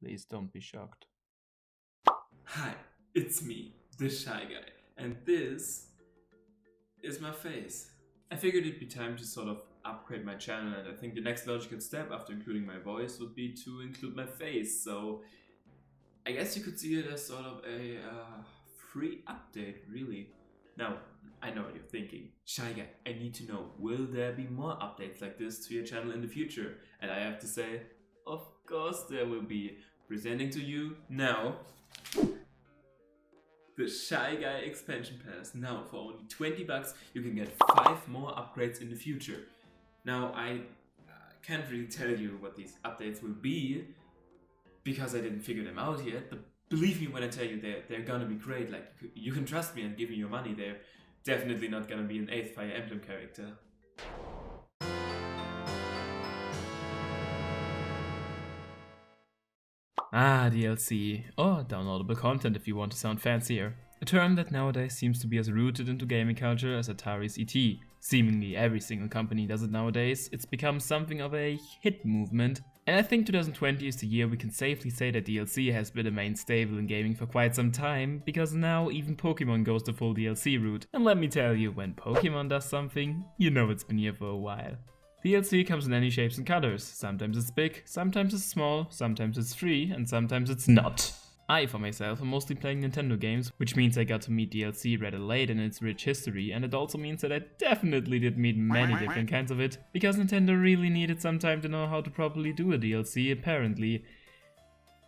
Please don't be shocked. Hi, it's me, the Shai Guy, and this is my face. I figured it'd be time to sort of upgrade my channel, and I think the next logical step after including my voice would be to include my face, so I guess you could see it as sort of a free update, really. Now, I know what you're thinking. Shai Guy, I need to know, will there be more updates like this to your channel in the future? And I have to say, of course there will be. Presenting to you now the Shai Guy expansion pass. Now for only 20 bucks you can get 5 more upgrades in the future. Now I can't really tell you what these updates will be because I didn't figure them out yet, but believe me when I tell you they're gonna be great. Like, you can trust me and give me your money. They're definitely not gonna be an 8th Fire Emblem character. DLC, or downloadable content if you want to sound fancier. A term that nowadays seems to be as rooted into gaming culture as Atari's ET. Seemingly every single company does it nowadays. It's become something of a hit movement. And I think 2020 is the year we can safely say that DLC has been a main staple in gaming for quite some time, because now even Pokemon goes the full DLC route. And let me tell you, when Pokemon does something, you know it's been here for a while. DLC comes in any shapes and colors. Sometimes it's big, sometimes it's small, sometimes it's free, and sometimes it's not. I, for myself, am mostly playing Nintendo games, which means I got to meet DLC rather late in its rich history, and it also means that I definitely did meet many different kinds of it, because Nintendo really needed some time to know how to properly do a DLC, apparently,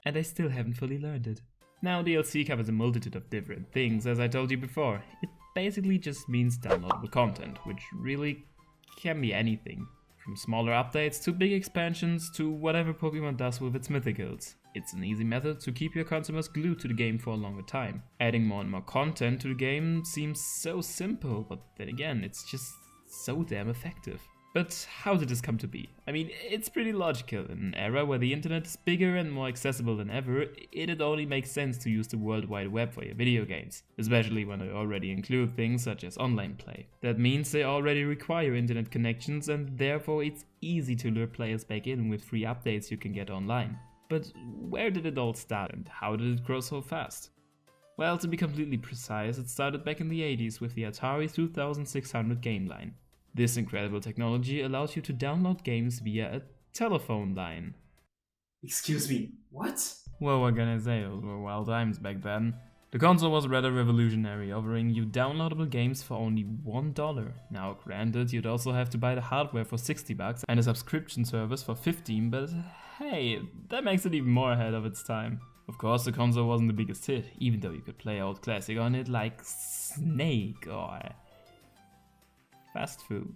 and I still haven't fully learned it. Now, DLC covers a multitude of different things, as I told you before. It basically just means downloadable content, which really can be anything. From smaller updates to big expansions to whatever Pokemon does with its mythicals. It's an easy method to keep your consumers glued to the game for a longer time. Adding more and more content to the game seems so simple, but then again, it's just so damn effective. But how did this come to be? I mean, it's pretty logical. In an era where the internet is bigger and more accessible than ever, it'd only make sense to use the World Wide Web for your video games, especially when they already include things such as online play. That means they already require internet connections, and therefore it's easy to lure players back in with free updates you can get online. But where did it all start, and how did it grow so fast? Well, to be completely precise, it started back in the 80s with the Atari 2600 game line. This incredible technology allows you to download games via a telephone line. Excuse me, what? Well, what can I say, those were wild times back then. The console was rather revolutionary, offering you downloadable games for only $1. Now granted, you'd also have to buy the hardware for 60 bucks and a subscription service for 15, but hey, that makes it even more ahead of its time. Of course, the console wasn't the biggest hit, even though you could play old classic on it like Snake or fast food.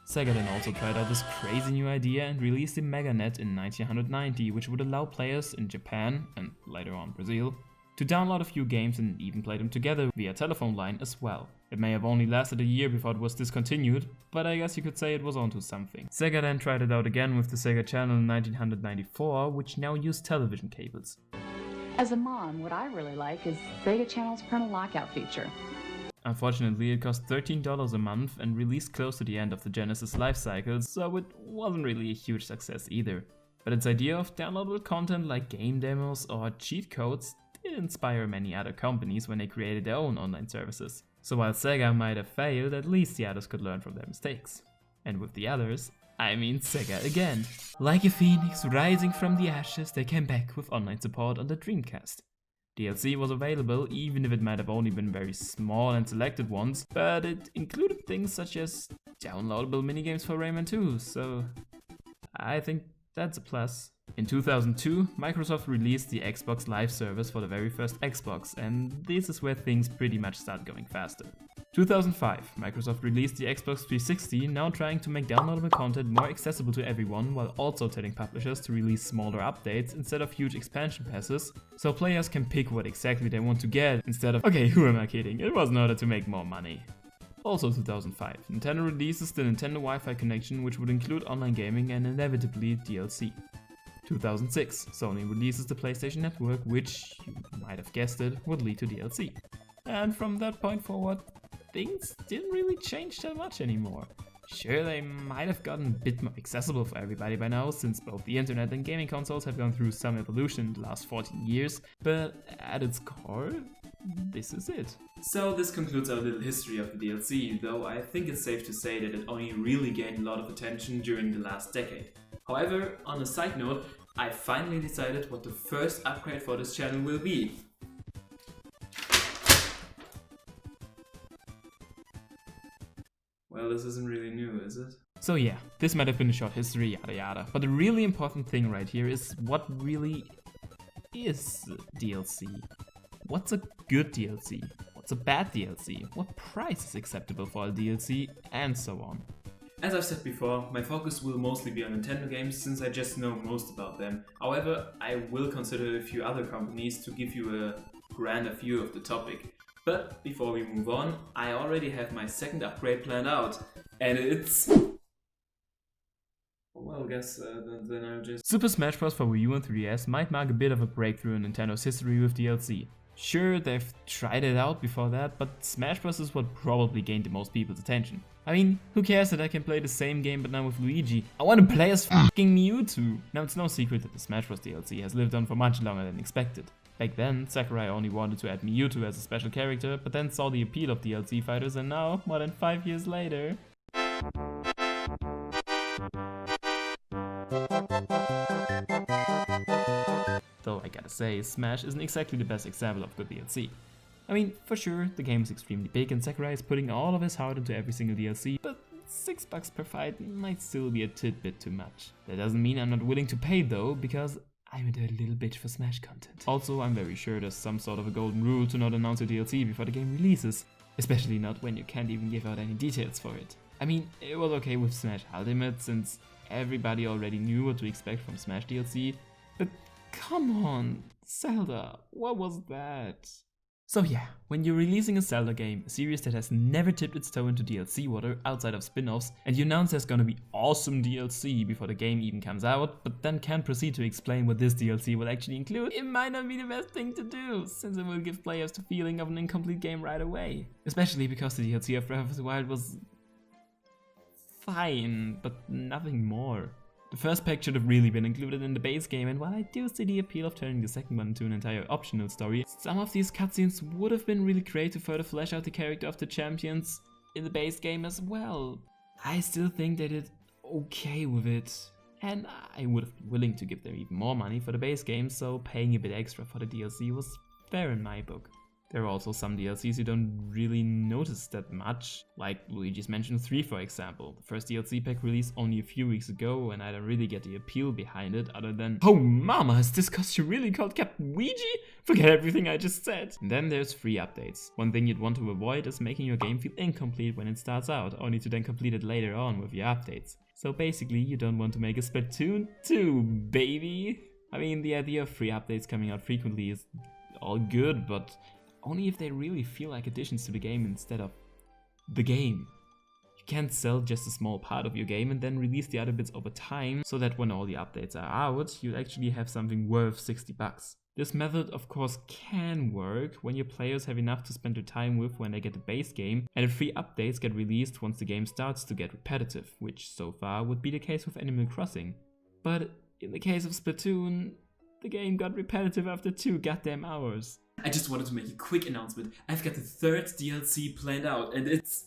Sega then also tried out this crazy new idea and released the MegaNet in 1990, which would allow players in Japan, and later on Brazil, to download a few games and even play them together via telephone line as well. It may have only lasted a year before it was discontinued, but I guess you could say it was onto something. Sega then tried it out again with the Sega Channel in 1994, which now used television cables. As a mom, what I really like is Sega Channel's parental lockout feature. Unfortunately, it cost $13 a month and released close to the end of the Genesis life cycle, so it wasn't really a huge success either. But its idea of downloadable content like game demos or cheat codes did inspire many other companies when they created their own online services. So while Sega might have failed, at least the others could learn from their mistakes. And with the others, I mean Sega again. Like a phoenix rising from the ashes, they came back with online support on the Dreamcast. DLC was available, even if it might have only been very small and selected ones, but it included things such as downloadable minigames for Rayman 2, so I think that's a plus. In 2002, Microsoft released the Xbox Live service for the very first Xbox, and this is where things pretty much start going faster. 2005, Microsoft released the Xbox 360, now trying to make downloadable content more accessible to everyone while also telling publishers to release smaller updates instead of huge expansion passes, so players can pick what exactly they want to get instead of, okay, who am I kidding, it was in order to make more money. Also 2005, Nintendo releases the Nintendo Wi-Fi connection, which would include online gaming and inevitably DLC. 2006, Sony releases the PlayStation Network, which, you might have guessed it, would lead to DLC. And from that point forward, things didn't really change that much anymore. Sure, they might have gotten a bit more accessible for everybody by now, since both the internet and gaming consoles have gone through some evolution in the last 14 years, but at its core, this is it. So this concludes our little history of the DLC, though I think it's safe to say that it only really gained a lot of attention during the last decade. However, on a side note, I finally decided what the first upgrade for this channel will be. Well, this isn't really new, is it? So yeah, this might have been a short history, yada yada, but the really important thing right here is what really is DLC. What's a good DLC? What's a bad DLC? What price is acceptable for a DLC? And so on. As I've said before, my focus will mostly be on Nintendo games since I just know most about them. However, I will consider a few other companies to give you a grander view of the topic. But before we move on, I already have my second upgrade planned out. And it's... well, I guess then I'll just... Super Smash Bros. For Wii U and 3DS might mark a bit of a breakthrough in Nintendo's history with DLC. Sure, they've tried it out before that, but Smash Bros. Is what probably gained the most people's attention. I mean, who cares that I can play the same game but now with Luigi? I want to play as fucking Mewtwo! Now it's no secret that the Smash Bros. DLC has lived on for much longer than expected. Back then, Sakurai only wanted to add Mewtwo as a special character, but then saw the appeal of DLC fighters, and now, more than 5 years later... Though I gotta say, Smash isn't exactly the best example of good DLC. I mean, for sure, the game is extremely big and Sakurai is putting all of his heart into every single DLC, but $6 per fight might still be a tidbit too much. That doesn't mean I'm not willing to pay though, because I'm a dirty little bitch for Smash content. Also, I'm very sure there's some sort of a golden rule to not announce a DLC before the game releases, especially not when you can't even give out any details for it. I mean, it was okay with Smash Ultimate since everybody already knew what to expect from Smash DLC, but come on, Zelda, what was that? So yeah, when you're releasing a Zelda game, a series that has never tipped its toe into DLC water outside of spin-offs, and you announce there's gonna be awesome DLC before the game even comes out, but then can't proceed to explain what this DLC will actually include, it might not be the best thing to do, since it will give players the feeling of an incomplete game right away. Especially because the DLC of Breath of the Wild was... fine, but nothing more. The first pack should have really been included in the base game, and while I do see the appeal of turning the second one into an entire optional story, some of these cutscenes would have been really great to further flesh out the character of the champions in the base game as well. I still think they did okay with it, and I would have been willing to give them even more money for the base game, so paying a bit extra for the DLC was fair in my book. There are also some DLCs you don't really notice that much, like Luigi's Mansion 3 for example. The first DLC pack released only a few weeks ago and I don't really get the appeal behind it other than oh mama, is this costume really called Captain Ouija? Forget everything I just said. And then there's free updates. One thing you'd want to avoid is making your game feel incomplete when it starts out, only to then complete it later on with your updates. So basically you don't want to make a Splatoon 2, baby! I mean, the idea of free updates coming out frequently is all good, but only if they really feel like additions to the game instead of the game. You can't sell just a small part of your game and then release the other bits over time so that when all the updates are out, you actually have something worth $60. This method of course can work when your players have enough to spend their time with when they get the base game and the free updates get released once the game starts to get repetitive, which so far would be the case with Animal Crossing. But in the case of Splatoon, the game got repetitive after 2 goddamn hours. I just wanted to make a quick announcement. I've got the third DLC planned out and it's...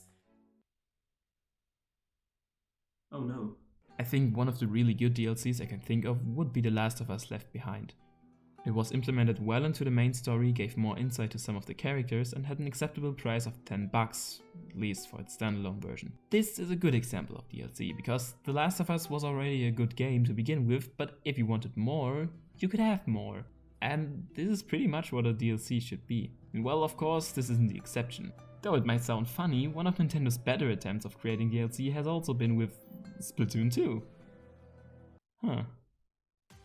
oh no. I think one of the really good DLCs I can think of would be The Last of Us Left Behind. It was implemented well into the main story, gave more insight to some of the characters and had an acceptable price of $10, at least for its standalone version. This is a good example of DLC, because The Last of Us was already a good game to begin with, but if you wanted more, you could have more. And this is pretty much what a DLC should be. And well, of course, this isn't the exception. Though it might sound funny, one of Nintendo's better attempts of creating DLC has also been with Splatoon 2. Huh.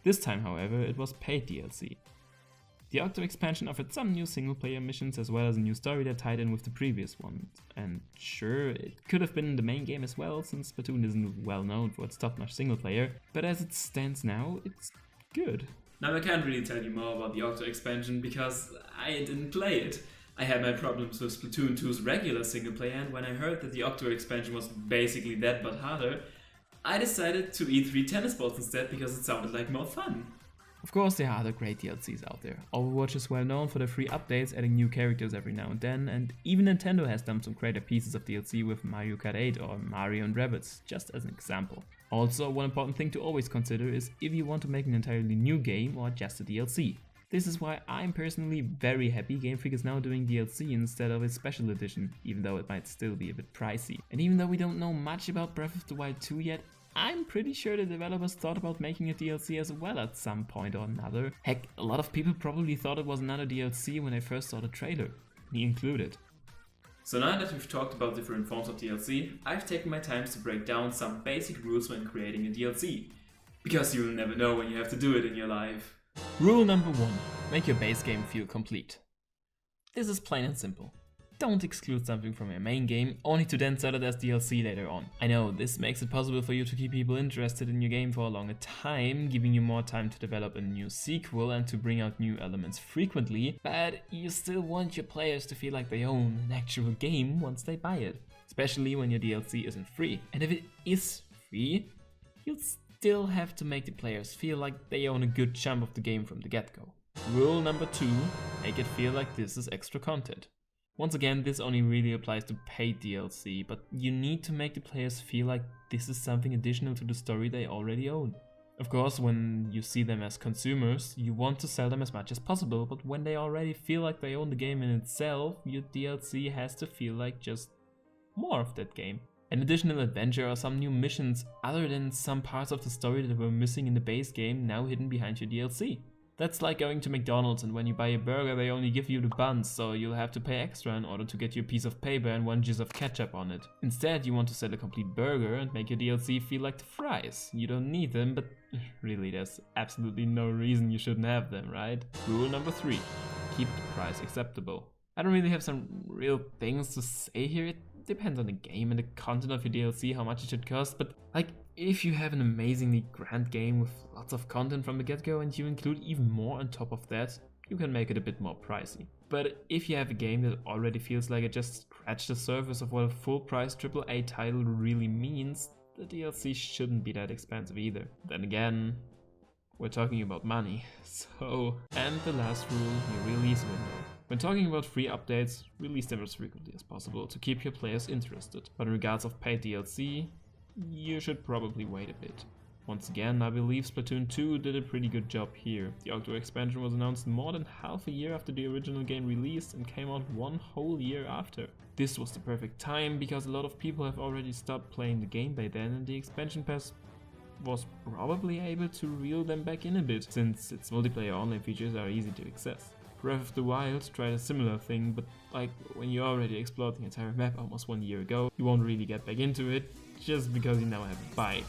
This time, however, it was paid DLC. The Octo expansion offered some new single-player missions as well as a new story that tied in with the previous one. And sure, it could have been in the main game as well, since Splatoon isn't well known for its top-notch single-player, but as it stands now, it's good. Now I can't really tell you more about the Octo expansion because I didn't play it. I had my problems with Splatoon 2's regular single player, and when I heard that the Octo expansion was basically that but harder, I decided to eat 3 tennis balls instead because it sounded like more fun. Of course, there are other great DLCs out there. Overwatch is well known for their free updates, adding new characters every now and then, and even Nintendo has done some greater pieces of DLC with Mario Kart 8 or Mario and Rabbids, just as an example. Also, one important thing to always consider is if you want to make an entirely new game or just a DLC. This is why I'm personally very happy Game Freak is now doing DLC instead of a special edition, even though it might still be a bit pricey. And even though we don't know much about Breath of the Wild 2 yet, I'm pretty sure the developers thought about making a DLC as well at some point or another. Heck, a lot of people probably thought it was another DLC when they first saw the trailer, me included. So now that we've talked about different forms of DLC, I've taken my time to break down some basic rules when creating a DLC. Because you'll never know when you have to do it in your life. Rule number 1. Make your base game feel complete. This is plain and simple. Don't exclude something from your main game, only to then sell it as DLC later on. I know, this makes it possible for you to keep people interested in your game for a longer time, giving you more time to develop a new sequel and to bring out new elements frequently, but you still want your players to feel like they own an actual game once they buy it. Especially when your DLC isn't free. And if it is free, you'll still have to make the players feel like they own a good chunk of the game from the get-go. Rule number 2, make it feel like this is extra content. Once again, this only really applies to paid DLC, but you need to make the players feel like this is something additional to the story they already own. Of course, when you see them as consumers, you want to sell them as much as possible, but when they already feel like they own the game in itself, your DLC has to feel like just more of that game. An additional adventure or some new missions other than some parts of the story that were missing in the base game now hidden behind your DLC. That's like going to McDonald's and when you buy a burger they only give you the buns, so you'll have to pay extra in order to get your piece of paper and 1 jizz of ketchup on it. Instead, you want to sell a complete burger and make your DLC feel like the fries. You don't need them, but really there's absolutely no reason you shouldn't have them, right? Rule number 3. Keep the price acceptable. I don't really have some real things to say here. It depends on the game and the content of your DLC, how much it should cost, but like, if you have an amazingly grand game with lots of content from the get-go and you include even more on top of that, you can make it a bit more pricey. But if you have a game that already feels like it just scratched the surface of what a full-price AAA title really means, the DLC shouldn't be that expensive either. Then again, we're talking about money, so... And the last rule, your release window. When talking about free updates, release them as frequently as possible to keep your players interested. But in regards of paid DLC, you should probably wait a bit. Once again, I believe Splatoon 2 did a pretty good job here. The Octo expansion was announced more than half a year after the original game released and came out 1 whole year after. This was the perfect time because a lot of people have already stopped playing the game by then and the expansion pass was probably able to reel them back in a bit, since its multiplayer online features are easy to access. Breath of the Wild tried a similar thing, but like when you already explored the entire map almost 1 year ago, you won't really get back into it just because you now have a bike.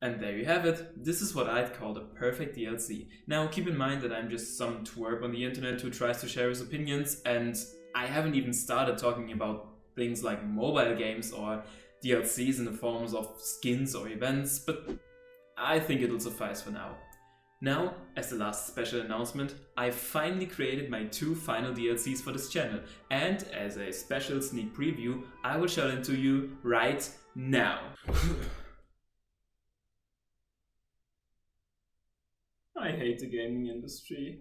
And there you have it. This is what I'd call the perfect DLC. Now keep in mind that I'm just some twerp on the internet who tries to share his opinions, and I haven't even started talking about things like mobile games or DLCs in the forms of skins or events, but I think it'll suffice for now. Now, as the last special announcement, I finally created my 2 final DLCs for this channel, and as a special sneak preview, I will show them to you right now. I hate the gaming industry.